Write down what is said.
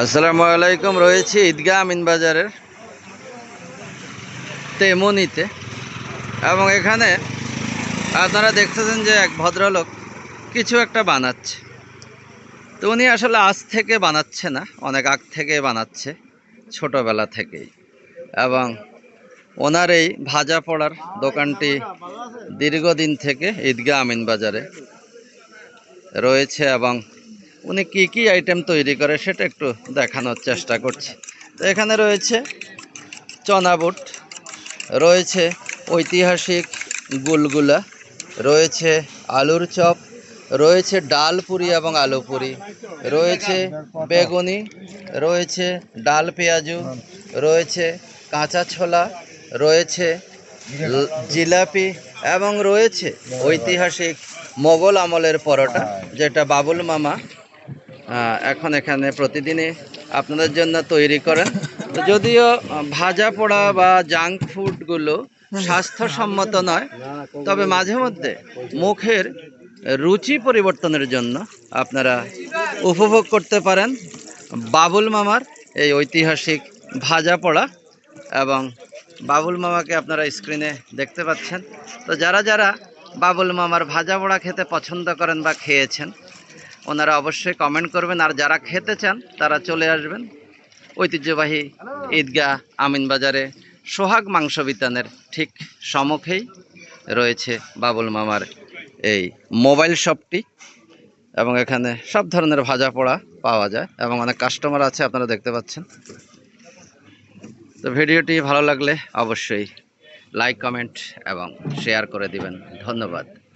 আসসালামু আলাইকুম। রয়েছে ঈদগাহ আমিন বাজারের তেমনিতে, এবং এখানে আপনারা দেখতেছেন যে এক ভদ্রলোক কিছু একটা বানাচ্ছে। তো উনি আসলে আজ থেকে বানাচ্ছে না, অনেক আগ থেকে বানাচ্ছে, ছোটবেলা থেকেই। এবং ওনার এই ভাজা পড়ার দোকানটি দীর্ঘদিন থেকে ঈদগাহ আমিন বাজারে রয়েছে, এবং উনি কি কি আইটেম তৈরি করে সেটা একটু দেখানোর চেষ্টা করছি। তো এখানে রয়েছে চনা বুট, রয়েছে ঐতিহাসিক গুলগুলা, রয়েছে আলুর চপ, রয়েছে ডাল পুরি এবং আলু পুরি, রয়েছে বেগুনি, রয়েছে ডাল পেঁয়াজু, রয়েছে কাঁচা ছোলা, রয়েছে জিলাপি, এবং রয়েছে ঐতিহাসিক মোগল আমলের পরোটা, যেটা বাবুল মামা এখন এখানে প্রতিদিনই আপনাদের জন্য তৈরি করেন। তো যদিও ভাজা পোড়া বা জাঙ্ক ফুডগুলো স্বাস্থ্যসম্মত নয়, তবে মাঝে মধ্যে মুখের রুচি পরিবর্তনের জন্য আপনারা উপভোগ করতে পারেন বাবুল মামার এই ঐতিহাসিক ভাজা পোড়া। এবং বাবুল মামাকে আপনারা স্ক্রিনে দেখতে পাচ্ছেন। তো যারা যারা বাবুল মামার ভাজা পোড়া খেতে পছন্দ করেন বা খেয়েছেন, ওনারা অবশ্যই কমেন্ট করবেন। আর যারা খেতে চান তারা চলে আসবেন ঐতিহ্যবাহী ঈদগাহ আমিন বাজারে সোহাগ মাংস বিতানের ঠিক সম্মুখেই রয়েছে বাবুল মামার এই মোবাইল শপটি, এবং এখানে সব ধরনের ভাজা পোড়া পাওয়া যায় এবং অনেক কাস্টমার আছে, আপনারা দেখতে পাচ্ছেন। তো ভিডিওটি ভালো লাগলে অবশ্যই লাইক, কমেন্ট এবং শেয়ার করে দিবেন। ধন্যবাদ।